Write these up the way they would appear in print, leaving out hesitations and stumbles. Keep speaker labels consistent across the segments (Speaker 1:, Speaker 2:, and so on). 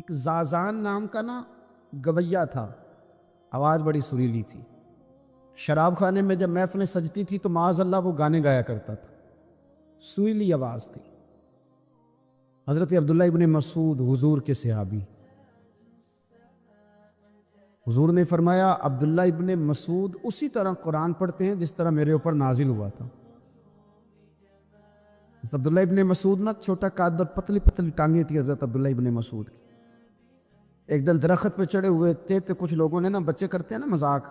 Speaker 1: ایک زازان نام کا گویا تھا، آواز بڑی سریلی تھی۔ شراب خانے میں جب محفلیں سجتی تھی تو معاذ اللہ وہ گانے گایا کرتا تھا، سریلی آواز تھی۔ حضرت عبداللہ ابن مسعود حضور کے صحابی، حضور نے فرمایا عبداللہ ابن مسعود اسی طرح قرآن پڑھتے ہیں جس طرح میرے اوپر نازل ہوا تھا۔ حضرت عبداللہ ابن مسعود چھوٹا قد اور پتلی پتلی ٹانگیں تھی حضرت عبداللہ ابن مسعود کی۔ ایک دن درخت پہ چڑھے ہوئے تھے تو کچھ لوگوں نے بچے کرتے ہیں مذاق،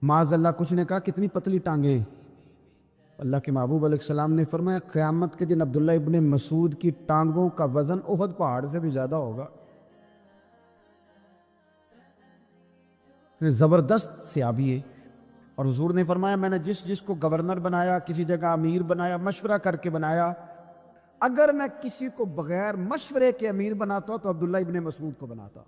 Speaker 1: معاذ اللہ کچھ نے کہا کتنی پتلی ٹانگیں۔ اللہ کے محبوب علیہ السلام نے فرمایا قیامت کے دن عبداللہ ابن مسعود کی ٹانگوں کا وزن احد پہاڑ سے بھی زیادہ ہوگا۔ زبردست صحابی ہے، اور حضور نے فرمایا میں نے جس کو گورنر بنایا، کسی جگہ امیر بنایا، مشورہ کر کے بنایا، اگر میں کسی کو بغیر مشورے کے امیر بناتا تو عبداللہ ابن مسعود کو بناتا۔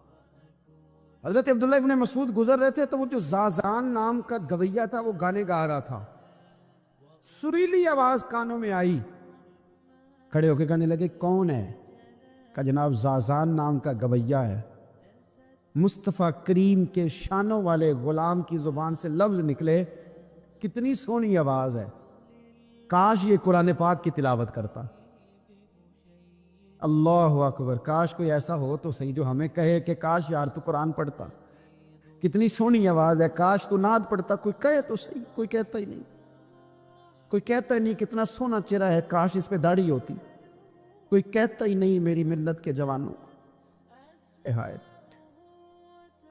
Speaker 1: حضرت عبداللہ ابن مسعود گزر رہے تھے تو وہ جو زازان نام کا گویا تھا وہ گانے گا رہا تھا، سریلی آواز کانوں میں آئی، کھڑے ہو کے کہنے لگے کون ہے؟ کہا جناب زازان نام کا گویا ہے۔ مصطفیٰ کریم کے شانوں والے غلام کی زبان سے لفظ نکلے، کتنی سونی آواز ہے، کاش یہ قرآن پاک کی تلاوت کرتا۔ اللہ اکبر، کاش کوئی ایسا ہو تو صحیح جو ہمیں کہے کہ کاش یار تو قرآن پڑھتا، کتنی سونی آواز ہے، کاش تو نعت پڑھتا۔ کوئی کہے تو صحیح، کوئی کہتا ہی نہیں، کوئی کہتا ہی نہیں کتنا سونا چہرہ ہے، کاش اس پہ داڑھی ہوتی، کوئی کہتا ہی نہیں میری ملت کے جوانوں۔ ہائے،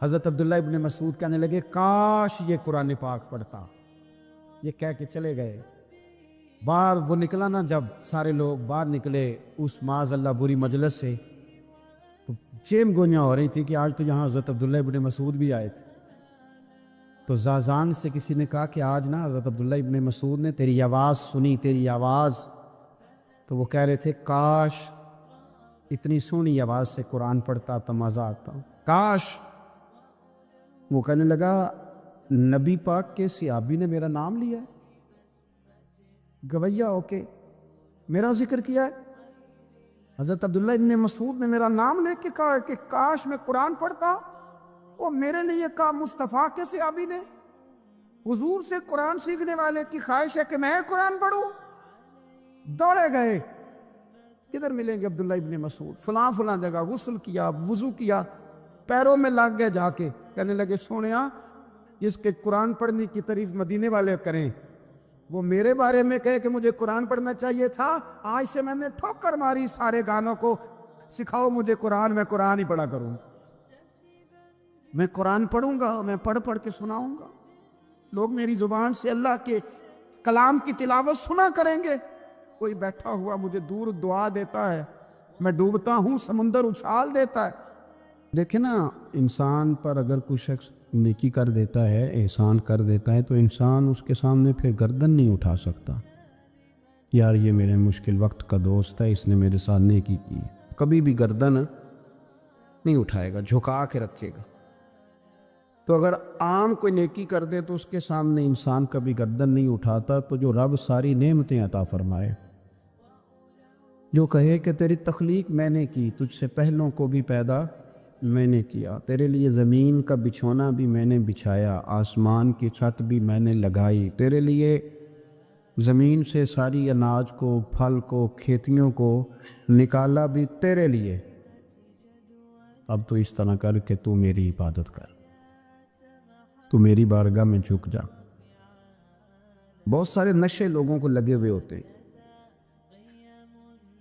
Speaker 1: حضرت عبداللہ ابن مسعود کہنے لگے کاش یہ قرآن پاک پڑھتا، یہ کہہ کے چلے گئے۔ باہر وہ نکلا جب سارے لوگ باہر نکلے اس معاذ اللہ بری مجلس سے، تو چیم گوئیاں ہو رہی تھی کہ آج تو یہاں حضرت عبداللہ ابن مسعود بھی آئے تھے۔ تو زازان سے کسی نے کہا کہ آج حضرت عبداللہ ابن مسعود نے تیری آواز سنی، تیری آواز۔ تو وہ کہہ رہے تھے کاش اتنی سونی آواز سے قرآن پڑھتا تو مزہ آتا، کاش۔ وہ کہنے لگا نبی پاک کے صحابی نے میرا نام لیا ہے، گویا ہو کے میرا ذکر کیا ہے، حضرت عبداللہ ابن مسعود نے میرا نام لے کے کہا کہ کاش میں قرآن پڑھتا۔ وہ میرے لیے کہا مصطفیٰ کے صحابی نے، حضور سے قرآن سیکھنے والے کی خواہش ہے کہ میں قرآن پڑھوں۔ دوڑے گئے، کدھر ملیں گے عبداللہ ابن مسعود؟ فلاں جگہ غسل کیا، وضو کیا، پیروں میں لگ گئے جا کے، کہنے لگے سونیا جس کے قرآن پڑھنے کی تعریف مدینے والے کریں وہ میرے بارے میں کہے کہ مجھے قرآن پڑھنا چاہیے تھا، آج سے میں نے ٹھوکر ماری سارے گانوں کو، سکھاؤ مجھے قرآن، میں قرآن ہی پڑھا کروں، میں قرآن پڑھوں گا، میں پڑھ کے سناؤں گا، لوگ میری زبان سے اللہ کے کلام کی تلاوت سنا کریں گے۔ کوئی بیٹھا ہوا مجھے دور دعا دیتا ہے، میں ڈوبتا ہوں سمندر اچھال دیتا ہے۔ دیکھیں انسان پر اگر کوئی شخص نیکی کر دیتا ہے، احسان کر دیتا ہے، تو انسان اس کے سامنے پھر گردن نہیں اٹھا سکتا، یار یہ میرے مشکل وقت کا دوست ہے، اس نے میرے ساتھ نیکی کی، کبھی بھی گردن نہیں اٹھائے گا، جھکا کے رکھے گا۔ تو اگر عام کوئی نیکی کر دے تو اس کے سامنے انسان کبھی گردن نہیں اٹھاتا۔ تو جو رب ساری نعمتیں عطا فرمائے، جو کہے کہ تیری تخلیق میں نے کی، تجھ سے پہلوں کو بھی پیدا میں نے کیا، تیرے لیے زمین کا بچھونا بھی میں نے بچھایا، آسمان کی چھت بھی میں نے لگائی، تیرے لیے زمین سے ساری اناج کو، پھل کو، کھیتیوں کو نکالا بھی تیرے لیے، اب تو اس طرح کر کہ تو میری عبادت کر، تو میری بارگاہ میں جھک جا۔ بہت سارے نشے لوگوں کو لگے ہوئے ہوتے ہیں،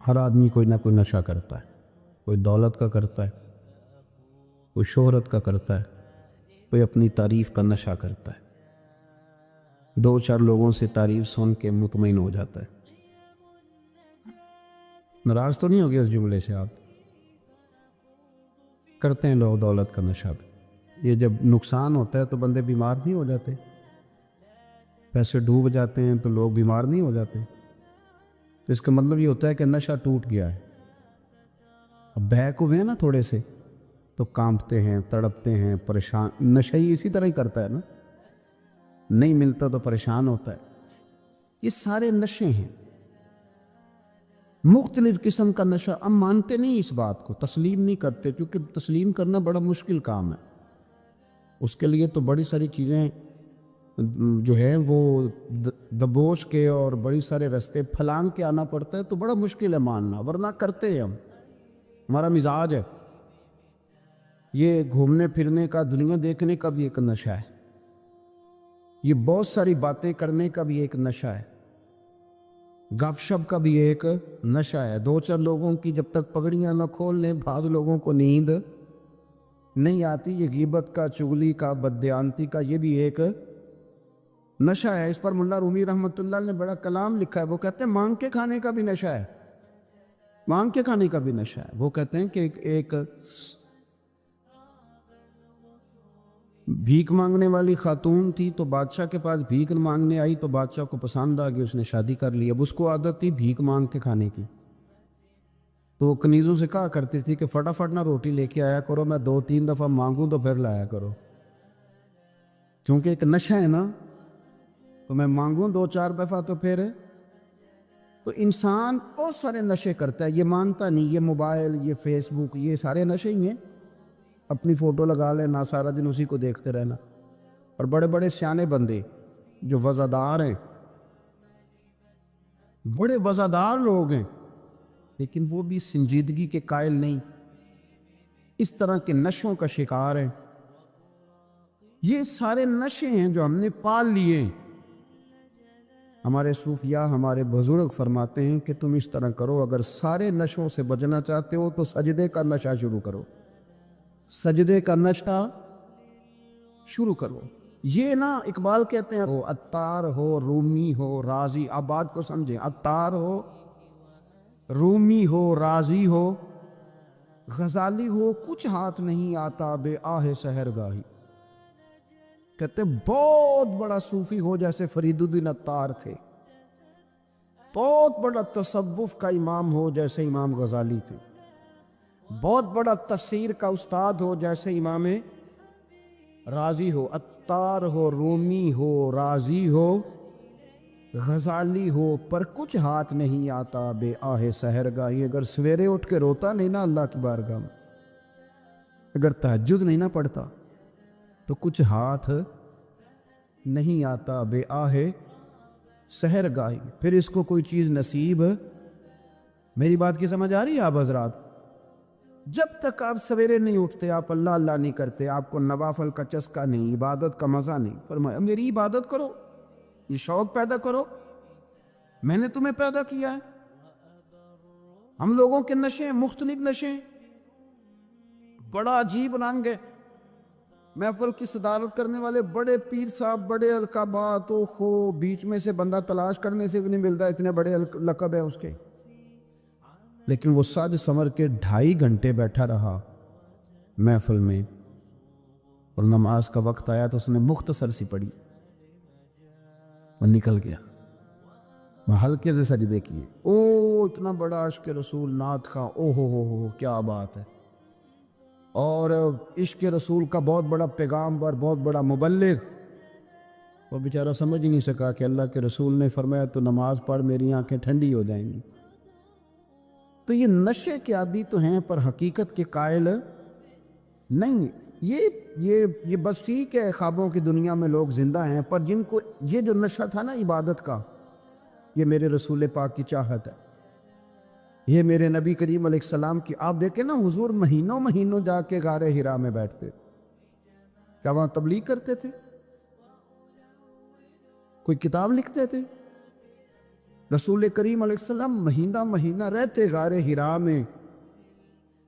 Speaker 1: ہر آدمی کوئی نہ کوئی نشہ کرتا ہے، کوئی دولت کا کرتا ہے، کوئی شہرت کا کرتا ہے، کوئی اپنی تعریف کا نشہ کرتا ہے، دو چار لوگوں سے تعریف سن کے مطمئن ہو جاتا ہے۔ ناراض تو نہیں ہو گیا اس جملے سے؟ آپ کرتے ہیں لوگ دولت کا نشہ بھی، یہ جب نقصان ہوتا ہے تو بندے بیمار نہیں ہو جاتے؟ پیسے ڈوب جاتے ہیں تو لوگ بیمار نہیں ہو جاتے؟ تو اس کا مطلب یہ ہوتا ہے کہ نشہ ٹوٹ گیا ہے۔ اب بہک ہوئے ہیں تھوڑے سے تو کانپتے ہیں، تڑپتے ہیں، پریشان۔ نشہ ہی اسی طرح ہی کرتا ہے نہیں ملتا تو پریشان ہوتا ہے۔ یہ سارے نشے ہیں، مختلف قسم کا نشہ. ہم مانتے نہیں اس بات کو، تسلیم نہیں کرتے، کیونکہ تسلیم کرنا بڑا مشکل کام ہے. اس کے لیے تو بڑی ساری چیزیں جو ہیں وہ دبوچ کے اور بڑی سارے رستے پھلانگ کے آنا پڑتا ہے، تو بڑا مشکل ہے ماننا، ورنہ کرتے ہیں ہم. ہمارا مزاج ہے. یہ گھومنے پھرنے کا، دنیا دیکھنے کا بھی ایک نشہ ہے. یہ بہت ساری باتیں کرنے کا بھی ایک نشہ ہے. گپ شپ کا بھی ایک نشہ ہے. دو چار لوگوں کی جب تک پگڑیاں نہ کھول لیں، بعض لوگوں کو نیند نہیں آتی. یہ غیبت کا، چغلی کا، بددیانتی کا، یہ بھی ایک نشہ ہے. اس پر ملا رومی رحمۃ اللہ نے بڑا کلام لکھا ہے. وہ کہتے ہیں مانگ کے کھانے کا بھی نشہ ہے. مانگ کے کھانے کا بھی نشہ ہے. وہ کہتے ہیں کہ ایک بھیک مانگنے والی خاتون تھی، تو بادشاہ کے پاس بھیک مانگنے آئی، تو بادشاہ کو پسند آ گئی، اس نے شادی کر لی. اب اس کو عادت تھی بھیک مانگ کے کھانے کی، تو وہ کنیزوں سے کہا کرتی تھی کہ فٹافٹ نہ روٹی لے کے آیا کرو، میں 2-3 دفعہ مانگوں تو پھر لایا کرو. چونکہ ایک نشہ ہے نا، تو میں مانگوں 2-4 دفعہ تو پھر. تو انسان بہت سارے نشے کرتا ہے، یہ مانتا نہیں. یہ موبائل، یہ فیس بک، یہ سارے نشے ہی ہیں. اپنی فوٹو لگا لینا، سارا دن اسی کو دیکھتے رہنا. اور بڑے بڑے سیانے بندے جو وزادار ہیں، بڑے وزادار لوگ ہیں، لیکن وہ بھی سنجیدگی کے قائل نہیں، اس طرح کے نشوں کا شکار ہیں. یہ سارے نشے ہیں جو ہم نے پال لیے. ہمارے صوفیاء، ہمارے بزرگ فرماتے ہیں کہ تم اس طرح کرو، اگر سارے نشوں سے بچنا چاہتے ہو تو سجدے کا نشہ شروع کرو. سجدے کا نشہ شروع کرو. یہ نا اقبال کہتے ہیں، وہ عطار ہو، رومی ہو، رازی. آپ بات کو سمجھیں، عطار ہو، رومی ہو، رازی ہو، غزالی ہو، کچھ ہاتھ نہیں آتا بے آہ سحرگاہی. کہتے بہت بڑا صوفی ہو جیسے فرید الدین عطار تھے، بہت بڑا تصوف کا امام ہو جیسے امام غزالی تھے، بہت بڑا تفسیر کا استاد ہو جیسے امام رازی ہو. عطار ہو، رومی ہو، رازی ہو، غزالی ہو، پر کچھ ہاتھ نہیں آتا بے آہ سحرگاہی. اگر سویرے اٹھ کے روتا نہیں نا اللہ کی بارگاہ میں، اگر تہجد نہیں نہ پڑھتا، تو کچھ ہاتھ نہیں آتا بے آہ سحرگاہی. پھر اس کو کوئی چیز نصیب. میری بات کی سمجھ آ رہی ہے آپ حضرات؟ جب تک آپ سویرے نہیں اٹھتے، آپ اللہ اللہ نہیں کرتے، آپ کو نوافل کا چسکا نہیں، عبادت کا مزہ نہیں. فرمایا میری عبادت کرو، یہ شوق پیدا کرو، میں نے تمہیں پیدا کیا ہے. ہم لوگوں کے نشے، مختلف نشے، بڑا عجیب رنگ ہے. محفل کی صدارت کرنے والے بڑے پیر صاحب، بڑے القابات، بیچ میں سے بندہ تلاش کرنے سے بھی نہیں ملتا، اتنے بڑے لقب ہے اس کے. لیکن وہ ساج سنور کے 2.5 گھنٹے بیٹھا رہا محفل میں، اور نماز کا وقت آیا تو اس نے مختصر سی پڑھی، وہ نکل گیا. وہ ہلکے سے سجدے کیے. اتنا بڑا عشق رسول، نعت خواں، ہو کیا بات ہے. اور عشق رسول کا بہت بڑا پیغام اور بہت بڑا مبلغ. وہ بیچارہ سمجھ ہی نہیں سکا کہ اللہ کے رسول نے فرمایا تو نماز پڑھ، میری آنکھیں ٹھنڈی ہو جائیں گی. تو یہ نشے کے عادی تو ہیں، پر حقیقت کے قائل نہیں. یہ بس ٹھیک ہے، خوابوں کی دنیا میں لوگ زندہ ہیں، پر جن کو یہ جو نشہ تھا نا عبادت کا، یہ میرے رسول پاک کی چاہت ہے، یہ میرے نبی کریم علیہ السلام کی. آپ دیکھیں نا، حضور مہینوں جا کے غار حرا میں بیٹھتے. کیا وہاں تبلیغ کرتے تھے؟ کوئی کتاب لکھتے تھے؟ رسول کریم علیہ السلام مہینہ رہتے غار حرا میں.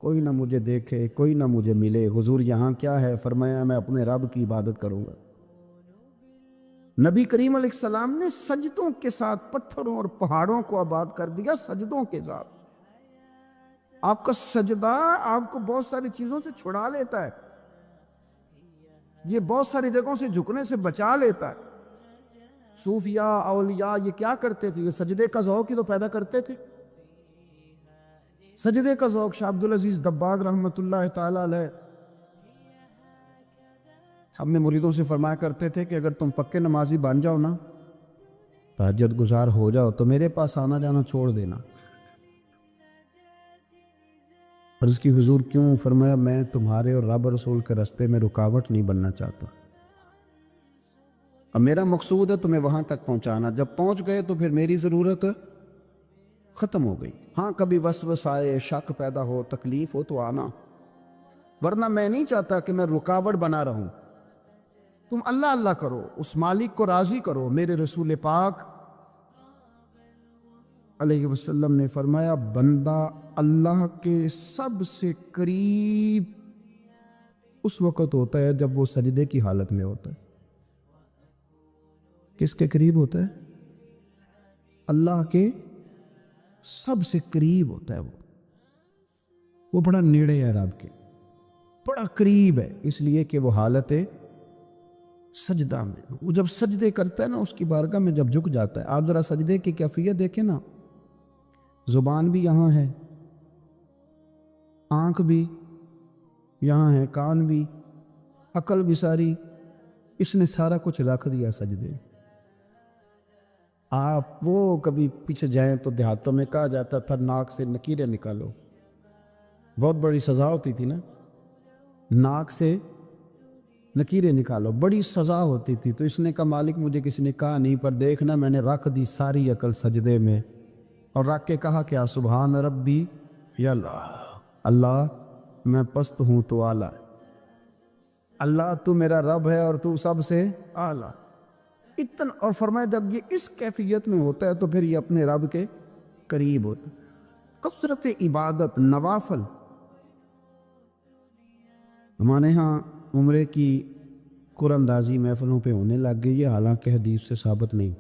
Speaker 1: کوئی نہ مجھے دیکھے، کوئی نہ مجھے ملے. حضور یہاں کیا ہے؟ فرمایا میں اپنے رب کی عبادت کروں گا. نبی کریم علیہ السلام نے سجدوں کے ساتھ پتھروں اور پہاڑوں کو آباد کر دیا، سجدوں کے ساتھ. آپ کا سجدہ آپ کو بہت ساری چیزوں سے چھڑا لیتا ہے، یہ بہت ساری جگہوں سے جھکنے سے بچا لیتا ہے. صوفیاء، اولیاء یہ کیا کرتے تھے؟ یہ سجدے کا ذوق ہی تو پیدا کرتے تھے. سجدے کا ذوق. شاہ عبدالعزیز دباغ رحمۃ اللہ تعالی علیہ اپنے مریدوں سے فرمایا کرتے تھے کہ اگر تم پکے نمازی بن جاؤ نا، تہجد گزار ہو جاؤ، تو میرے پاس آنا جانا چھوڑ دینا. عرض کی حضور کیوں؟ فرمایا میں تمہارے اور رب رسول کے راستے میں رکاوٹ نہیں بننا چاہتا، اب میرا مقصود ہے تمہیں وہاں تک پہنچانا، جب پہنچ گئے تو پھر میری ضرورت ختم ہو گئی۔ ہاں کبھی وسوسہ آئے، شک پیدا ہو، تکلیف ہو تو آنا، ورنہ میں نہیں چاہتا کہ میں رکاوٹ بنا رہوں۔ تم اللہ اللہ کرو، اس مالک کو راضی کرو۔ میرے رسول پاک علیہ وسلم نے فرمایا بندہ اللہ کے سب سے قریب اس وقت ہوتا ہے جب وہ سجدے کی حالت میں ہوتا ہے۔ کس کے قریب ہوتا ہے؟ اللہ کے سب سے قریب ہوتا ہے وہ بڑا نیڑے ہے رب کے، بڑا قریب ہے، اس لیے کہ وہ حالت سجدہ میں، وہ جب سجدے کرتا ہے نا اس کی بارگاہ میں جب جھک جاتا ہے۔ آپ ذرا سجدے کی کیفیت دیکھیں نا، زبان بھی یہاں ہے، آنکھ بھی یہاں ہے، کان بھی، عقل بھی ساری، اس نے سارا کچھ رکھ دیا سجدے۔ آپ وہ کبھی پیچھے جائیں تو دیہاتوں میں کہا جاتا تھا ناک سے نکیریں نکالو، بہت بڑی سزا ہوتی تھی نا، ناک سے نکیریں نکالو، بڑی سزا ہوتی تھی۔ تو اس نے کہا مالک مجھے کسی نے کہا نہیں، پر دیکھنا میں نے رکھ دی ساری عقل سجدے میں، اور رکھ کے کہا کیا؟ سبحان ربی یا اللہ میں پست ہوں تو اعلیٰ، اللہ تو میرا رب ہے اور تو سب سے اعلیٰ اتنا۔ اور فرمایا جب یہ اس کیفیت میں ہوتا ہے تو پھر یہ اپنے رب کے قریب ہوتا ہے۔ کثرت عبادت، نوافل، ہمارے ہاں عمرے کی قرآن اندازی محفلوں پہ ہونے لگ گئی ہے، حالانکہ حدیث سے ثابت نہیں۔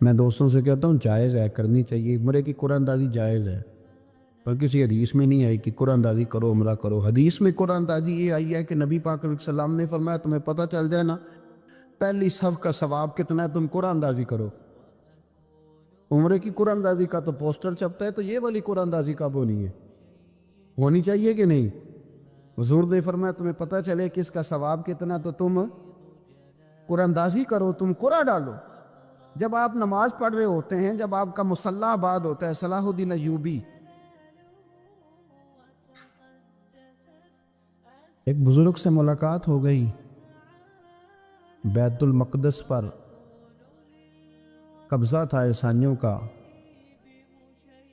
Speaker 1: میں دوستوں سے کہتا ہوں جائز ہے، کرنی چاہیے، عمرے کی قرآن اندازی جائز ہے، پر کسی حدیث میں نہیں آئی کہ قرآن اندازی کرو عمرہ کرو۔ حدیث میں قرآن اندازی یہ آئی ہے کہ نبی پاک علیہ السلام نے فرمایا تمہیں پتہ چل جائے نا پہلی صف کا ثواب کتنا ہے، تم قرآن اندازی کرو۔ عمرے کی قرآن اندازی کا تو پوسٹر چھپتا ہے، تو یہ والی قرآن اندازی کب ہونی ہے؟ ہونی چاہیے کہ نہیں؟ حضور نے فرمایا تمہیں پتہ چلے کہ اس کا ثواب کتنا، تو تم قرآن اندازی کرو، تم قرآن ڈالو۔ جب آپ نماز پڑھ رہے ہوتے ہیں، جب آپ کا مصلی آباد ہوتا ہے، صلاح الدین ایوبی ایک بزرگ سے ملاقات ہو گئی بیت المقدس پر، قبضہ تھا عیسائیوں کا،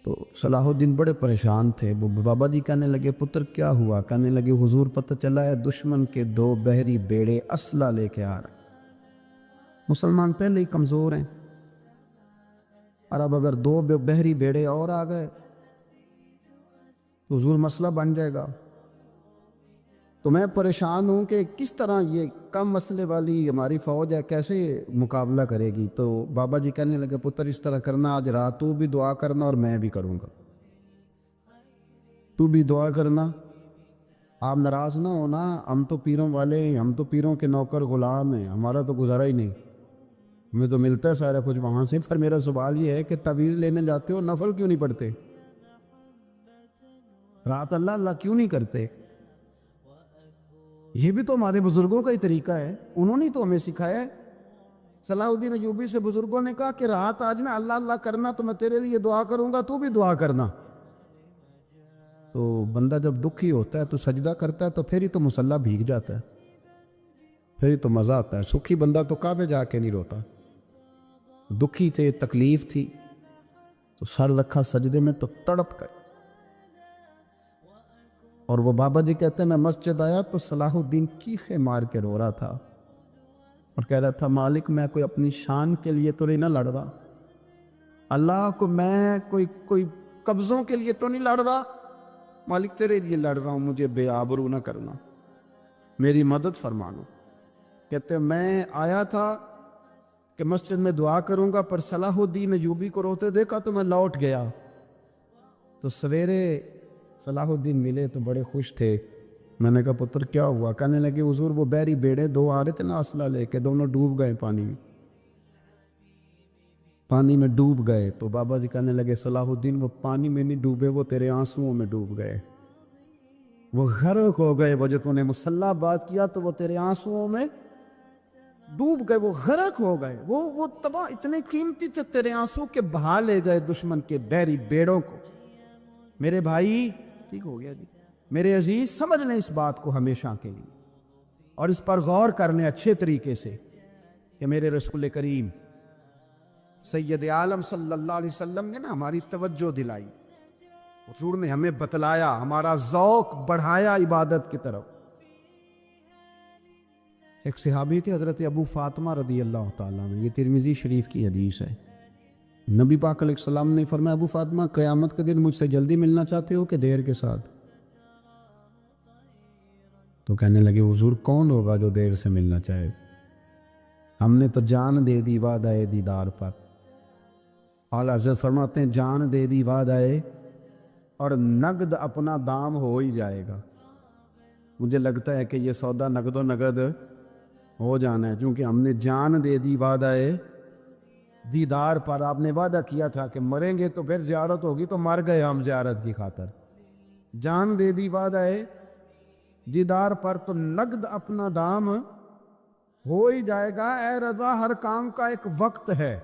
Speaker 1: تو صلاح الدین بڑے پریشان تھے۔ وہ بابا جی کہنے لگے پتر کیا ہوا؟ کہنے لگے حضور پتہ چلا ہے دشمن کے 2 بحری بیڑے اسلحہ لے کے آ رہے، مسلمان پہلے ہی کمزور ہیں، اور اب اگر 2 بحری بیڑے اور آ گئے تو حضور مسئلہ بن جائے گا۔ تو میں پریشان ہوں کہ کس طرح یہ کم مسئلے والی ہماری فوج ہے کیسے مقابلہ کرے گی۔ تو بابا جی کہنے لگے پتر اس طرح کرنا، آج رات تو بھی دعا کرنا اور میں بھی کروں گا، تو بھی دعا کرنا، آپ ناراض نہ ہونا، ہم تو پیروں والے ہیں، ہم تو پیروں کے نوکر غلام ہیں، ہمارا تو گزارا ہی نہیں، ہمیں تو ملتا ہے سارا کچھ وہاں سے۔ پر میرا سوال یہ ہے کہ تعویذ لینے جاتے ہو نفل کیوں نہیں پڑھتے؟ رات اللہ اللہ کیوں نہیں کرتے؟ یہ بھی تو ہمارے بزرگوں کا ہی طریقہ ہے، انہوں نے تو ہمیں سکھایا ہے۔ صلاح الدین ایوبی سے بزرگوں نے کہا کہ رات آج نا اللہ اللہ کرنا، تو میں تیرے لیے دعا کروں گا، تو بھی دعا کرنا۔ تو بندہ جب دکھی ہوتا ہے تو سجدہ کرتا ہے، تو پھر ہی تو مصلی بھیگ جاتا ہے، پھر ہی تو مزہ آتا ہے۔ سکھی بندہ تو کعبے جا کے نہیں روتا، دکھی تھے، تکلیف تھی، تو سر رکھا سجدے میں تو تڑپ گئے۔ اور وہ بابا جی کہتے ہیں میں مسجد آیا تو صلاح الدین چیخے مار کے رو رہا تھا اور کہہ رہا تھا مالک میں کوئی اپنی شان کے لیے تو نہیں نہ لڑ رہا، اللہ کو میں کوئی قبضوں کے لیے تو نہیں لڑ رہا، مالک تیرے لیے لڑ رہا ہوں، مجھے بے آبرو نہ کرنا، میری مدد فرمانا۔ کہتے ہیں میں آیا تھا کہ مسجد میں دعا کروں گا، پر صلاح الدین ایوبی کو روتے دیکھا تو میں لوٹ گیا۔ تو سویرے صلاح الدین ملے تو بڑے خوش تھے۔ میں نے کہا پتر کیا ہوا؟ کہنے لگے حضور وہ بحری بیڑے 2 آ رہے تھے نا اسلحہ لے کے، دونوں ڈوب گئے پانی میں ڈوب گئے۔ تو بابا جی کہنے لگے صلاح الدین وہ پانی میں نہیں ڈوبے، وہ تیرے آنسوؤں میں ڈوب گئے، وہ غرق ہو گئے، وہ جو تو نے مصلی بات کیا تو وہ تیرے آنسوؤں میں ڈوب گئے، وہ غرق ہو گئے، وہ تباہ، اتنے قیمتی تھے تیرے آنسو کے بہا لے گئے دشمن کے بیری بیڑوں کو۔ میرے بھائی ٹھیک ہو گیا جی، میرے عزیز سمجھ لیں اس بات کو ہمیشہ کے لیے، اور اس پر غور کرنے اچھے طریقے سے کہ میرے رسول کریم سید عالم صلی اللہ علیہ وسلم نے نا ہماری توجہ دلائی، حضور نے ہمیں بتلایا، ہمارا ذوق بڑھایا عبادت کی طرف۔ ایک صحابی تھے حضرت ابو فاطمہ رضی اللہ تعالیٰ عنہ، یہ ترمذی شریف کی حدیث ہے۔ نبی پاک علیہ السلام نے فرمایا، ابو فاطمہ قیامت کے دن مجھ سے جلدی ملنا چاہتے ہو کہ دیر کے ساتھ؟ تو کہنے لگے، حضور کون ہوگا جو دیر سے ملنا چاہے؟ ہم نے تو جان دے دی وعدہ دیدار پر۔ اعلیٰ حضرت فرماتے ہیں جان دے دی وعدہ اور نقد اپنا دام ہو ہی جائے گا۔ مجھے لگتا ہے کہ یہ سودا نقد و نقد ہو جانا ہے، چونکہ ہم نے جان دے دی وعدہ دیدار پر۔ آپ نے وعدہ کیا تھا کہ مریں گے تو پھر زیارت ہوگی، تو مر گئے ہم زیارت کی خاطر۔ جان دے دی وعدہ دیدار پر، تو نقد اپنا دام ہو ہی جائے گا۔ اے رضا، ہر کام کا ایک وقت ہے،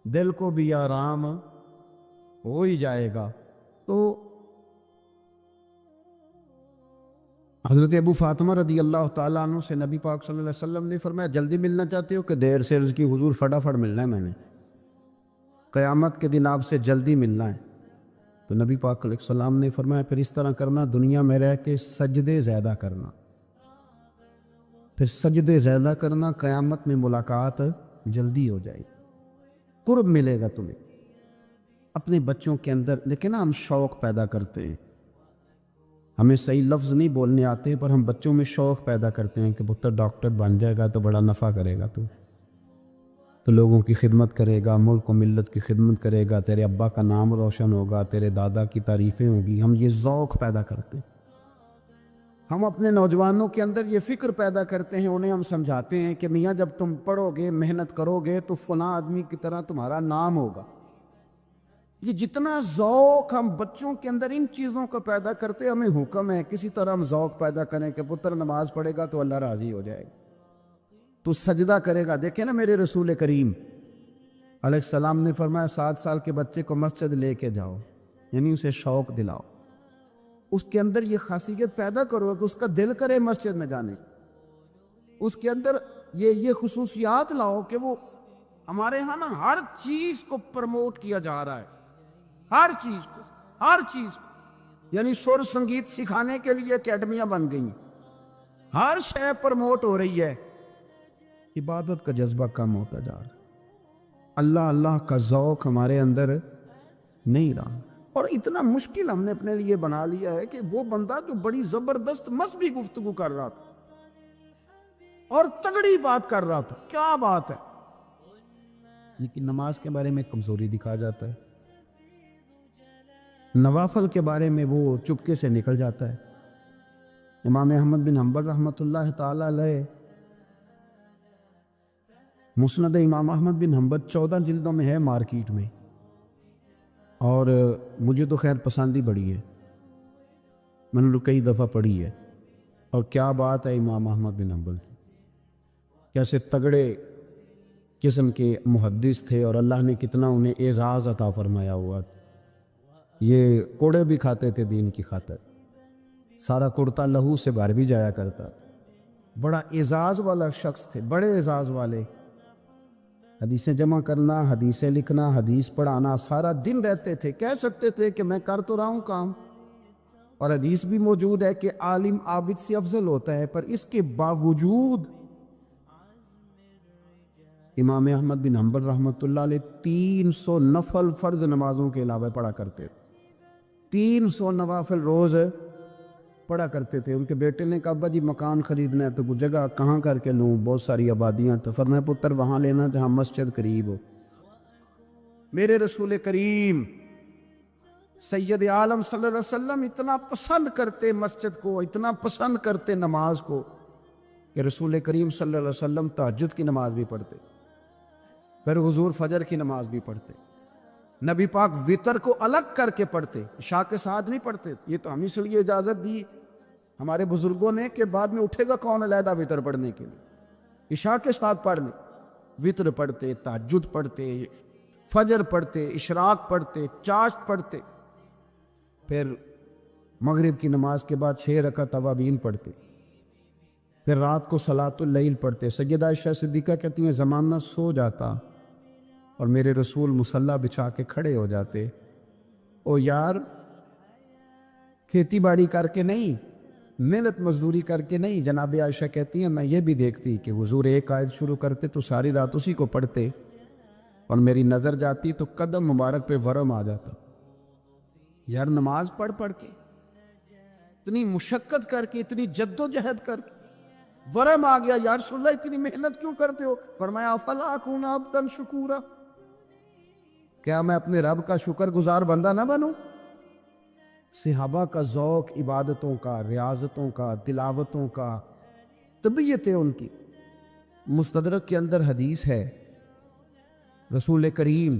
Speaker 1: دل کو بھی آرام ہو ہی جائے گا۔ تو حضرت ابو فاطمہ رضی اللہ تعالیٰ عنہ سے نبی پاک صلی اللہ علیہ وسلم نے فرمایا، جلدی ملنا چاہتے ہو کہ دیر سے؟ عرض کی، حضور فٹافٹ ملنا ہے، میں نے قیامت کے دن آپ سے جلدی ملنا ہے۔ تو نبی پاک علیہ السلام نے فرمایا، پھر اس طرح کرنا، دنیا میں رہ کے سجدے زیادہ کرنا، پھر سجدے زیادہ کرنا، قیامت میں ملاقات جلدی ہو جائے گی، قرب ملے گا تمہیں۔ اپنے بچوں کے اندر لیکن نا ہم شوق پیدا کرتے ہیں، ہمیں صحیح لفظ نہیں بولنے آتے، پر ہم بچوں میں شوق پیدا کرتے ہیں کہ پتر ڈاکٹر بن جائے گا تو بڑا نفع کرے گا، تو لوگوں کی خدمت کرے گا، ملک و ملت کی خدمت کرے گا، تیرے ابا کا نام روشن ہوگا، تیرے دادا کی تعریفیں ہوگی۔ ہم یہ ذوق پیدا کرتے ہیں، ہم اپنے نوجوانوں کے اندر یہ فکر پیدا کرتے ہیں، انہیں ہم سمجھاتے ہیں کہ میاں جب تم پڑھو گے، محنت کرو گے تو فلاں آدمی کی طرح تمہارا نام ہوگا۔ یہ جتنا ذوق ہم بچوں کے اندر ان چیزوں کا پیدا کرتے، ہمیں حکم ہے کسی طرح ہم ذوق پیدا کریں کہ پتر نماز پڑھے گا تو اللہ راضی ہو جائے گا، تو سجدہ کرے گا۔ دیکھیں نا میرے رسول کریم علیہ السلام نے فرمایا 7 سال کے بچے کو مسجد لے کے جاؤ، یعنی اسے شوق دلاؤ، اس کے اندر یہ خاصیت پیدا کرو کہ اس کا دل کرے مسجد میں جانے، اس کے اندر یہ خصوصیات لاؤ کہ وہ ہمارے ہاں نا ہر چیز کو پروموٹ کیا جا رہا ہے، ہر چیز کو، یعنی سر سنگیت سکھانے کے لیے اکیڈمیاں بن گئی ہیں، ہر شے پروموٹ ہو رہی ہے۔ عبادت کا جذبہ کم ہوتا جا رہا ہے، اللہ کا ذوق ہمارے اندر نہیں رہا، اور اتنا مشکل ہم نے اپنے لیے بنا لیا ہے کہ وہ بندہ جو بڑی زبردست مذہبی گفتگو کر رہا تھا اور تگڑی بات کر رہا تھا، کیا بات ہے، لیکن نماز کے بارے میں کمزوری دکھا جاتا ہے، نوافل کے بارے میں وہ چپکے سے نکل جاتا ہے۔ امام احمد بن حنبل رحمۃ اللہ تعالی علیہ، مسند امام احمد بن حنبل 14 جلدوں میں ہے مارکیٹ میں، اور مجھے تو خیر پسندی بڑی ہے، میں نے کئی دفعہ پڑھی ہے، اور کیا بات ہے امام احمد بن حنبل، کیسے تگڑے قسم کے محدث تھے، اور اللہ نے کتنا انہیں اعزاز عطا فرمایا ہوا۔ یہ کوڑے بھی کھاتے تھے دین کی خاطر، سارا کرتا لہو سے بھر بھی جایا کرتا، بڑا اعزاز والا شخص تھے، بڑے اعزاز والے، حدیثیں جمع کرنا، حدیثیں لکھنا، حدیث پڑھانا، سارا دن رہتے تھے۔ کہہ سکتے تھے کہ میں کر تو رہا ہوں کام، اور حدیث بھی موجود ہے کہ عالم عابد سے افضل ہوتا ہے، پر اس کے باوجود امام احمد بن حنبل رحمۃ اللہ علیہ 300 نفل فرض نمازوں کے علاوہ پڑھا کرتے، 300 نوافل روز پڑھا کرتے تھے۔ ان کے بیٹے نے کہا ابا جی مکان خریدنا ہے تو وہ جگہ کہاں کر کے لوں، بہت ساری آبادیاں، تو فرمایا پتر وہاں لینا جہاں مسجد قریب ہو۔ میرے رسول کریم سید عالم صلی اللہ علیہ وسلم اتنا پسند کرتے مسجد کو، اتنا پسند کرتے نماز کو، کہ رسول کریم صلی اللہ علیہ وسلم تہجد کی نماز بھی پڑھتے، پھر حضور فجر کی نماز بھی پڑھتے، نبی پاک وطر کو الگ کر کے پڑھتے، عشاء کے ساتھ نہیں پڑھتے۔ یہ تو ہم اس لیے اجازت دی ہمارے بزرگوں نے کہ بعد میں اٹھے گا کون علیحدہ وطر پڑھنے کے لیے، عشاء کے ساتھ پڑھ لیں، وطر پڑھتے، تہجد پڑھتے، فجر پڑھتے، اشراق پڑھتے، چاشت پڑھتے، پھر مغرب کی نماز کے بعد 6 رکعت اوابین پڑھتے، پھر رات کو صلاۃ اللیل پڑھتے۔ سیدہ عائشہ صدیقہ کہتی ہیں زمانہ سو جاتا اور میرے رسول مصلی بچھا کے کھڑے ہو جاتے۔ او یار، کھیتی باڑی کر کے نہیں، محنت مزدوری کر کے نہیں، جناب عائشہ کہتی ہیں میں یہ بھی دیکھتی کہ حضور ایک آیت شروع کرتے تو ساری رات اسی کو پڑھتے، اور میری نظر جاتی تو قدم مبارک پہ ورم آ جاتا۔ یار نماز پڑھ پڑھ کے، اتنی مشقت کر کے، اتنی جد و جہد کر کے ورم آ گیا، یا رسول اللہ اتنی محنت کیوں کرتے ہو؟ فرمایا افلا اکون عبدا شکورا، کیا میں اپنے رب کا شکر گزار بندہ نہ بنوں؟ صحابہ کا ذوق عبادتوں کا، ریاضتوں کا، تلاوتوں کا، طبیعت ہے ان کی۔ مستدرک کے اندر حدیث ہے، رسول کریم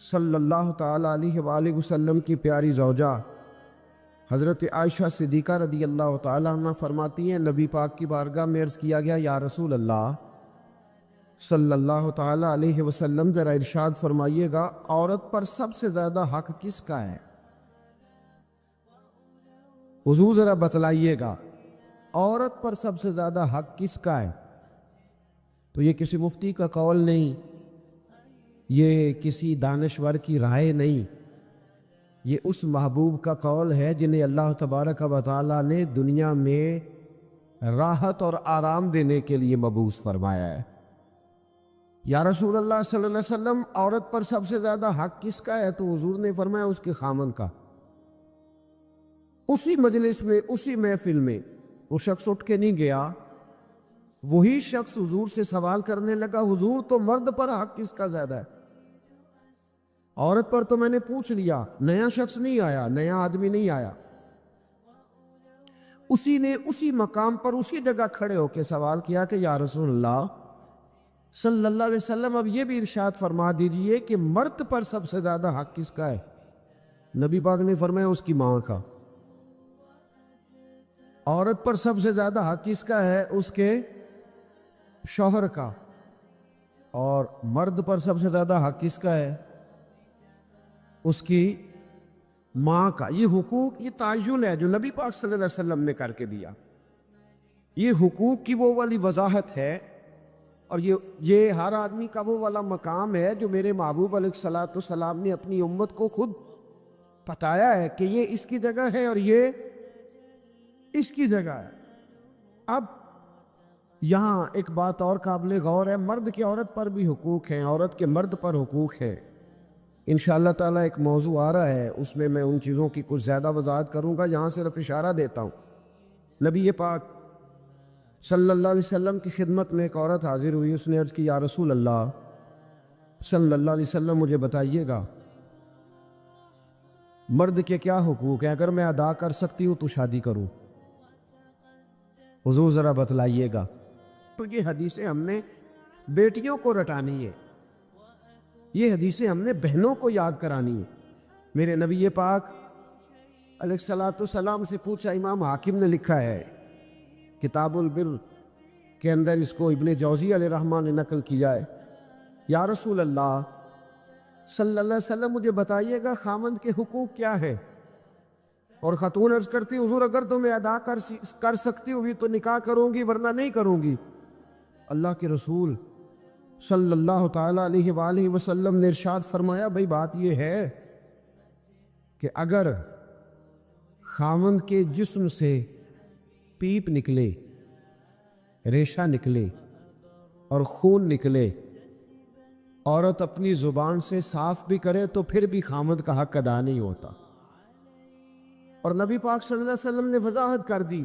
Speaker 1: صلی اللہ تعالی علیہ وآلہ وسلم کی پیاری زوجہ حضرت عائشہ صدیقہ رضی اللہ تعالی عنہ فرماتی ہیں نبی پاک کی بارگاہ میں عرض کیا گیا یا رسول اللہ صلی اللہ تعالی علیہ وسلم ذرا ارشاد فرمائیے گا عورت پر سب سے زیادہ حق کس کا ہے؟ حضور ذرا بتلائیے گا عورت پر سب سے زیادہ حق کس کا ہے؟ تو یہ کسی مفتی کا قول نہیں، یہ کسی دانشور کی رائے نہیں، یہ اس محبوب کا قول ہے جنہیں اللہ تبارک و تعالیٰ نے دنیا میں راحت اور آرام دینے کے لیے مبعوث فرمایا ہے۔ یا رسول اللہ صلی اللہ علیہ وسلم عورت پر سب سے زیادہ حق کس کا ہے؟ تو حضور نے فرمایا اس کے خامن کا۔ اسی مجلس میں، اسی محفل میں وہ شخص اٹھ کے نہیں گیا، وہی شخص حضور سے سوال کرنے لگا حضور تو مرد پر حق کس کا زیادہ ہے؟ عورت پر تو میں نے پوچھ لیا، نیا شخص نہیں آیا، نیا آدمی نہیں آیا۔ اسی نے اسی مقام پر اسی جگہ کھڑے ہو کے سوال کیا کہ یا رسول اللہ صلی اللہ علیہ وسلم اب یہ بھی ارشاد فرما دیجئے کہ مرد پر سب سے زیادہ حق کس کا ہے؟ نبی پاک نے فرمایا اس کی ماں کا۔ عورت پر سب سے زیادہ حق کس کا ہے؟ اس کے شوہر کا۔ اور مرد پر سب سے زیادہ حق کس کا ہے؟ اس کی ماں کا۔ یہ حقوق، یہ تعین ہے جو نبی پاک صلی اللہ علیہ وسلم نے کر کے دیا۔ یہ حقوق کی وہ والی وضاحت ہے، اور یہ ہر آدمی کا وہ والا مقام ہے جو میرے محبوب علیہ الصلوۃ والسلام نے اپنی امت کو خود بتایا ہے کہ یہ اس کی جگہ ہے اور یہ اس کی جگہ ہے۔ اب یہاں ایک بات اور قابل غور ہے، مرد کی عورت پر بھی حقوق ہیں، عورت کے مرد پر حقوق ہیں۔ انشاءاللہ تعالیٰ ایک موضوع آ رہا ہے، اس میں ان چیزوں کی کچھ زیادہ وضاحت کروں گا، یہاں صرف اشارہ دیتا ہوں۔ نبی پاک صلی اللہ علیہ وسلم کی خدمت میں ایک عورت حاضر ہوئی، اس نے عرض کی یا رسول اللہ صلی اللہ علیہ وسلم مجھے بتائیے گا مرد کے کیا حقوق ہیں، اگر میں ادا کر سکتی ہوں تو شادی کروں، حضور ذرا بتلائیے گا۔ تو یہ حدیثیں ہم نے بیٹیوں کو رٹانی ہے، یہ حدیثیں ہم نے بہنوں کو یاد کرانی ہے۔ میرے نبی پاک علیہ الصلوۃ والسلام سے پوچھا، امام حاکم نے لکھا ہے کتاب البر کے اندر، اس کو ابن جوزی علیہ الرحمٰن نے نقل کیا ہے، یا رسول اللہ صلی اللہ علیہ وسلم مجھے بتائیے گا خامند کے حقوق کیا ہے؟ اور خاتون عرض کرتی حضور اگر تو میں ادا کر سکتی ہوئی تو نکاح کروں گی ورنہ نہیں کروں گی۔ اللہ کے رسول صلی اللہ تعالیٰ علیہ وآلہ وسلم نے ارشاد فرمایا بھئی بات یہ ہے کہ اگر خامند کے جسم سے پیپ نکلے، ریشہ نکلے اور خون نکلے، عورت اپنی زبان سے صاف بھی کرے تو پھر بھی خامند کا حق ادا نہیں ہوتا۔ اور نبی پاک صلی اللہ علیہ وسلم نے وضاحت کر دی،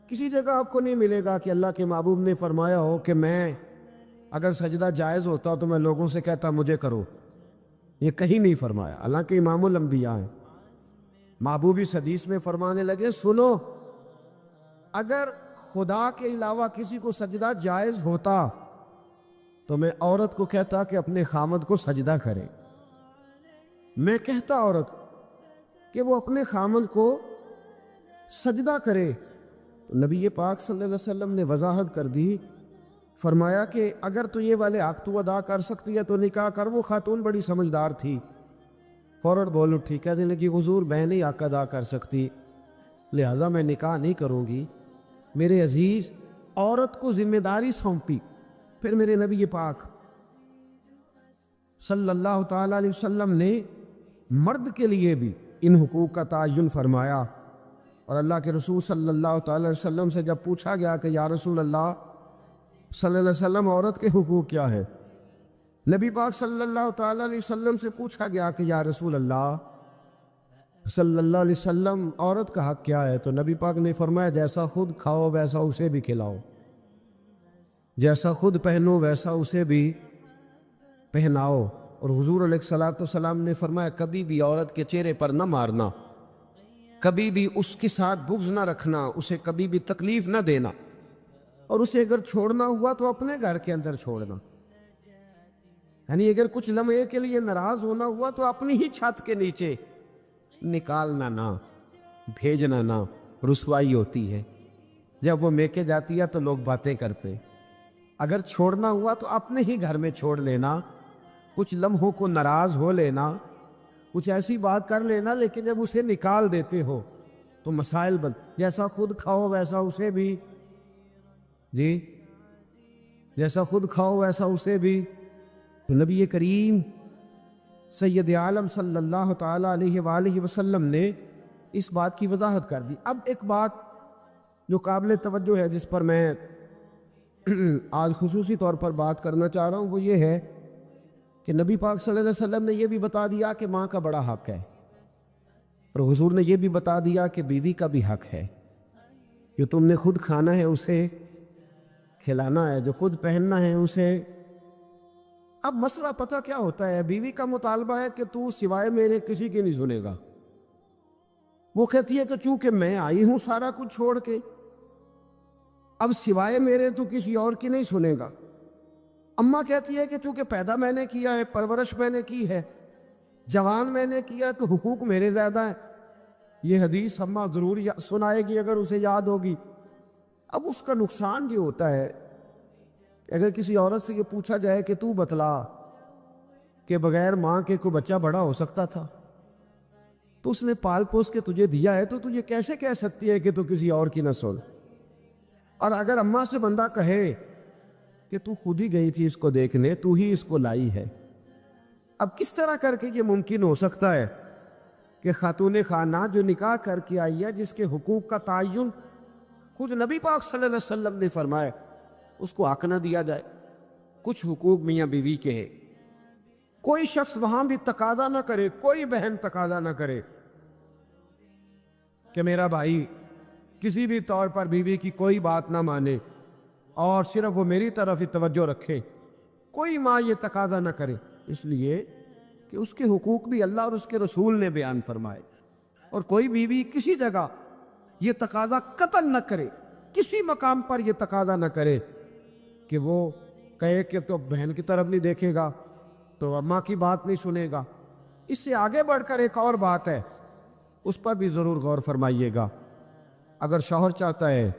Speaker 1: کسی جگہ آپ کو نہیں ملے گا کہ اللہ کے محبوب نے فرمایا ہو کہ میں اگر سجدہ جائز ہوتا تو میں لوگوں سے کہتا مجھے کرو، یہ کہیں نہیں فرمایا، حالانکہ امام الانبیاء ہیں۔ محبوب اس حدیث میں فرمانے لگے سنو، اگر خدا کے علاوہ کسی کو سجدہ جائز ہوتا تو میں عورت کو کہتا کہ اپنے خامد کو سجدہ کرے، میں کہتا عورت کہ وہ اپنے خامد کو سجدہ کرے، تو نبی پاک صلی اللہ علیہ وسلم نے وضاحت کر دی، فرمایا کہ اگر تو یہ والے حق تو ادا کر سکتی ہے تو نکاح کر۔ وہ خاتون بڑی سمجھدار تھی، فوراً بول اٹھی، کہنے لگی حضور میں نہیں حق ادا کر سکتی، لہٰذا میں نکاح نہیں کروں گی۔ میرے عزیز، عورت کو ذمہ داری سونپی۔ پھر میرے نبی پاک صلی اللہ تعالیٰ علیہ وسلم نے مرد کے لیے بھی ان حقوق کا تعین فرمایا، اور اللہ کے رسول صلی اللہ تعالیٰ علیہ وسلم سے جب پوچھا گیا کہ یا رسول اللہ صلی اللہ علیہ وسلم عورت کے حقوق کیا ہے، نبی پاک صلی اللہ تعالیٰ علیہ وسلم سے پوچھا گیا کہ یا رسول اللہ صلی اللہ علیہ وسلم عورت کا حق کیا ہے، تو نبی پاک نے فرمایا جیسا خود کھاؤ ویسا اسے بھی کھلاؤ، جیسا خود پہنو ویسا اسے بھی پہناؤ۔ اور حضور علیہ الصلوۃ والسلام نے فرمایا کبھی بھی عورت کے چہرے پر نہ مارنا، کبھی بھی اس کے ساتھ بغض نہ رکھنا، اسے کبھی بھی تکلیف نہ دینا، اور اسے اگر چھوڑنا ہوا تو اپنے گھر کے اندر چھوڑنا، یعنی اگر کچھ لمحے کے لیے ناراض ہونا ہوا تو اپنی ہی چھت کے نیچے نکالنا نہ، بھیجنا نہ۔ رسوائی ہوتی ہے جب وہ میکے جاتی ہے تو لوگ باتیں کرتے، اگر چھوڑنا ہوا تو اپنے ہی گھر میں چھوڑ لینا، کچھ لمحوں کو ناراض ہو لینا، کچھ ایسی بات کر لینا، لیکن جب اسے نکال دیتے ہو تو مسائل جیسا خود کھاؤ ویسا اسے بھی، جی جیسا خود کھاؤ ویسا اسے بھی۔ تو نبی کریم سید عالم صلی اللہ تعالیٰ علیہ وآلہ وسلم نے اس بات کی وضاحت کر دی۔ اب ایک بات جو قابل توجہ ہے جس پر میں آج خصوصی طور پر بات کرنا چاہ رہا ہوں، وہ یہ ہے کہ نبی پاک صلی اللہ علیہ وسلم نے یہ بھی بتا دیا کہ ماں کا بڑا حق ہے، اور حضور نے یہ بھی بتا دیا کہ بیوی کا بھی حق ہے، جو تم نے خود کھانا ہے اسے کھلانا ہے، جو خود پہننا ہے اسے۔ اب مسئلہ پتہ کیا ہوتا ہے، بیوی کا مطالبہ ہے کہ تو سوائے میرے کسی کی نہیں سنے گا، وہ کہتی ہے کہ چونکہ میں آئی ہوں سارا کچھ چھوڑ کے، اب سوائے میرے تو کسی اور کی نہیں سنے گا۔ اماں کہتی ہے کہ چونکہ پیدا میں نے کیا ہے، پرورش میں نے کی ہے، جوان میں نے کیا، تو حقوق میرے زیادہ ہیں۔ یہ حدیث اماں ضرور سنائے گی اگر اسے یاد ہوگی۔ اب اس کا نقصان یہ ہوتا ہے اگر کسی عورت سے یہ پوچھا جائے کہ تو بتلا کہ بغیر ماں کے کوئی بچہ بڑا ہو سکتا تھا، تو اس نے پال پوس کے تجھے دیا ہے، تو تجھے کیسے کہہ سکتی ہے کہ تو کسی اور کی نہ سن؟ اور اگر اماں سے بندہ کہے کہ تو خود ہی گئی تھی اس کو دیکھنے، تو ہی اس کو لائی ہے، اب کس طرح کر کے یہ ممکن ہو سکتا ہے کہ خاتون خانہ جو نکاح کر کے آئی ہے، جس کے حقوق کا تعین خود نبی پاک صلی اللہ علیہ وسلم نے فرمایا، اس کو حق نہ دیا جائے؟ کچھ حقوق میاں بیوی کے ہیں، کوئی شخص وہاں بھی تقاضا نہ کرے، کوئی بہن تقاضا نہ کرے کہ میرا بھائی کسی بھی طور پر بیوی کی کوئی بات نہ مانے اور صرف وہ میری طرف ہی توجہ رکھے، کوئی ماں یہ تقاضا نہ کرے، اس لیے کہ اس کے حقوق بھی اللہ اور اس کے رسول نے بیان فرمائے۔ اور کوئی بیوی کسی جگہ یہ تقاضا قطعاً نہ کرے، کسی مقام پر یہ تقاضا نہ کرے کہ وہ کہے کہ تو بہن کی طرف نہیں دیکھے گا، تو اماں کی بات نہیں سنے گا۔ اس سے آگے بڑھ کر ایک اور بات ہے، اس پر بھی ضرور غور فرمائیے گا۔ اگر شوہر چاہتا ہے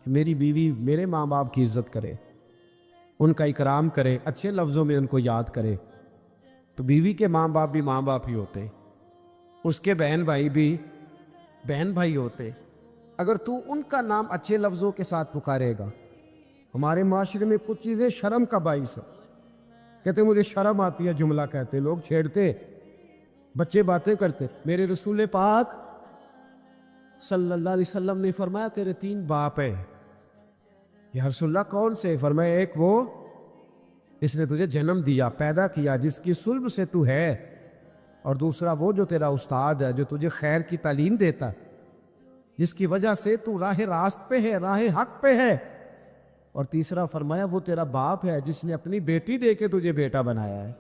Speaker 1: کہ میری بیوی میرے ماں باپ کی عزت کرے، ان کا اکرام کرے، اچھے لفظوں میں ان کو یاد کرے، تو بیوی کے ماں باپ بھی ماں باپ ہی ہوتے، اس کے بہن بھائی بھی بہن بھائی ہوتے۔ اگر تو ان کا نام اچھے لفظوں کے ساتھ پکارے گا، ہمارے معاشرے میں کچھ چیزیں شرم کا باعث ہے، کہتے مجھے شرم آتی ہے جملہ کہتے، لوگ چھیڑتے، بچے باتیں کرتے۔ میرے رسول پاک صلی اللہ علیہ وسلم نے فرمایا تیرے 3 باپ ہیں۔ یا رسول اللہ کون سے؟ فرمایا ایک وہ اس نے تجھے جنم دیا، پیدا کیا، جس کی صلب سے تو ہے، اور دوسرا وہ جو تیرا استاد ہے، جو تجھے خیر کی تعلیم دیتا ہے، جس کی وجہ سے تو راہ راست پہ ہے، راہ حق پہ ہے، اور تیسرا فرمایا وہ تیرا باپ ہے جس نے اپنی بیٹی دے کے تجھے بیٹا بنایا ہے،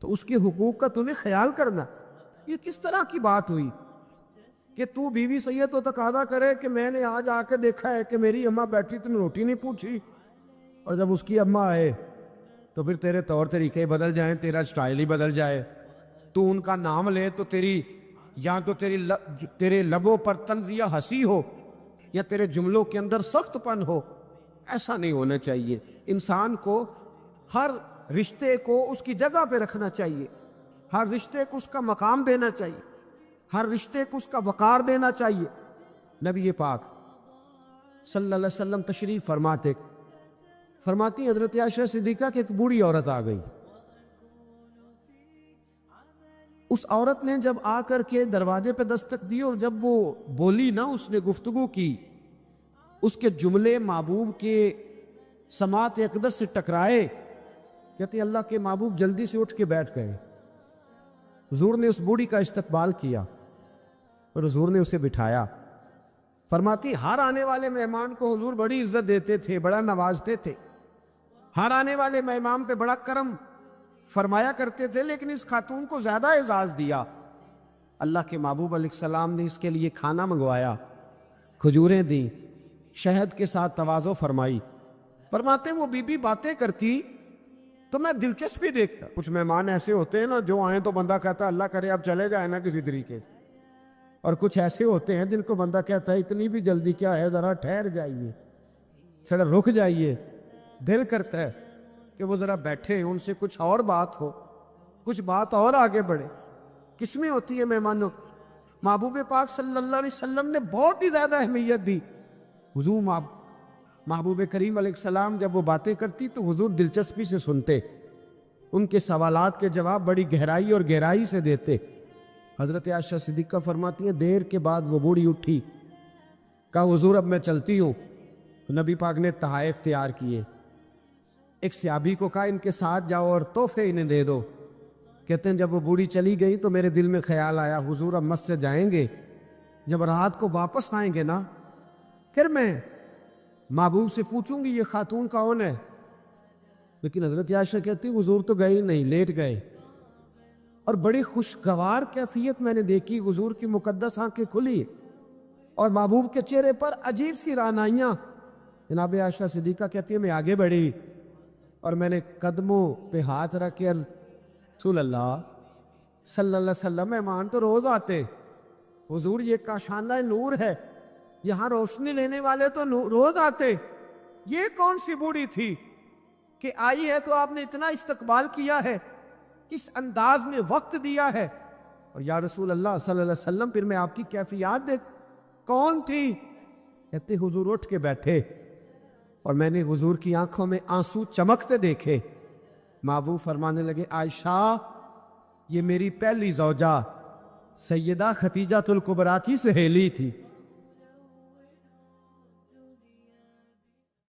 Speaker 1: تو اس کے حقوق کا تمہیں خیال کرنا۔ یہ کس طرح کی بات ہوئی کہ تو بیوی سے یہ تو تقاضا کرے کہ میں نے آج آ کے دیکھا ہے کہ میری اماں بیٹھی، تم نے روٹی نہیں پوچھی، اور جب اس کی اماں آئے تو پھر تیرے طور طریقے بدل جائیں، تیرا سٹائل ہی بدل جائے، تو ان کا نام لے تو تیری یا تو تیرے لبوں پر طنز یا ہنسی ہو،
Speaker 2: یا تیرے جملوں کے اندر سخت پن ہو. ایسا نہیں ہونا چاہیے. انسان کو ہر رشتے کو اس کی جگہ پہ رکھنا چاہیے, ہر رشتے کو اس کا مقام دینا چاہیے, ہر رشتے کو اس کا وقار دینا چاہیے. نبی پاک صلی اللہ علیہ وسلم تشریف فرماتی حضرت عائشہ صدیقہ کہ ایک بوڑھی عورت آ گئی. اس عورت نے جب آ کر کے دروازے پہ دستک دی اور جب وہ بولی نا, اس نے گفتگو کی, اس کے جملے محبوب کے سماعت اقدس سے ٹکرائے. کہتے اللہ کے محبوب جلدی سے اٹھ کے بیٹھ گئے. حضور نے اس بوڑھی کا استقبال کیا اور حضور نے اسے بٹھایا. فرماتی ہر آنے والے مہمان کو حضور بڑی عزت دیتے تھے, بڑا نوازتے تھے, ہر آنے والے مہمان پہ بڑا کرم فرمایا کرتے تھے, لیکن اس خاتون کو زیادہ اعزاز دیا. اللہ کے محبوب علیہ السلام نے اس کے لیے کھانا منگوایا, کھجوریں دیں, شہد کے ساتھ تواضع فرمائی. فرماتے وہ بی بی باتیں کرتی تو میں دلچسپی دیکھتا. کچھ مہمان ایسے ہوتے ہیں نا جو آئیں تو بندہ کہتا ہے اللہ کرے اب چلے جائیں نا کسی طریقے سے, اور کچھ ایسے ہوتے ہیں جن کو بندہ کہتا ہے اتنی بھی جلدی کیا ہے, ذرا ٹھہر جائیے, ذرا رک جائیے. دل کرتا ہے کہ وہ ذرا بیٹھے, ان سے کچھ اور بات ہو, کچھ بات اور آگے بڑھے. کس میں ہوتی ہے مہمانوں؟ محبوب پاک صلی اللہ علیہ وسلم نے بہت ہی زیادہ اہمیت دی. حضور محبوب کریم علیہ السلام جب وہ باتیں کرتی تو حضور دلچسپی سے سنتے, ان کے سوالات کے جواب بڑی گہرائی اور گہرائی سے دیتے. حضرت عائشہ صدیقہ فرماتی ہیں دیر کے بعد وہ بوڑھی اٹھی, کہا حضور اب میں چلتی ہوں. نبی پاک نے تحائف تیار کیے. ایک صحابی کو کہا ان کے ساتھ جاؤ اور تحفے انہیں دے دو. کہتے ہیں جب وہ بوڑھی چلی گئی تو میرے دل میں خیال آیا حضور اب مسجد جائیں گے, جب رات کو واپس آئیں گے نا پھر میں محبوب سے پوچھوں گی یہ خاتون کون ہے. لیکن حضرت عائشہ کہتی حضور تو گئے نہیں, لیٹ گئے. اور بڑی خوشگوار کیفیت میں نے دیکھی, حضور کی مقدس آنکھیں کھلی اور محبوب کے چہرے پر عجیب سی رعنائیاں. جناب عائشہ صدیقہ کہتی ہے میں آگے بڑھی اور میں نے قدموں پہ ہاتھ رکھ کے رسول اللہ صلی اللہ علیہ وسلم مہمان تو روز آتے, حضور یہ کاشانہ نور ہے, یہاں روشنی لینے والے تو روز آتے, یہ کون سی بوڑھی تھی کہ آئی ہے تو آپ نے اتنا استقبال کیا ہے, اس انداز میں وقت دیا ہے. اور یا رسول اللہ صلی اللہ علیہ وسلم پھر میں آپ کی کیفیات دیکھ, کون تھی؟ کہتے حضور اٹھ کے بیٹھے اور میں نے حضور کی آنکھوں میں آنسو چمکتے دیکھے. محبوب فرمانے لگے عائشہ یہ میری پہلی زوجہ سیدہ ختیجہ الکبریٰ کی سہیلی تھی.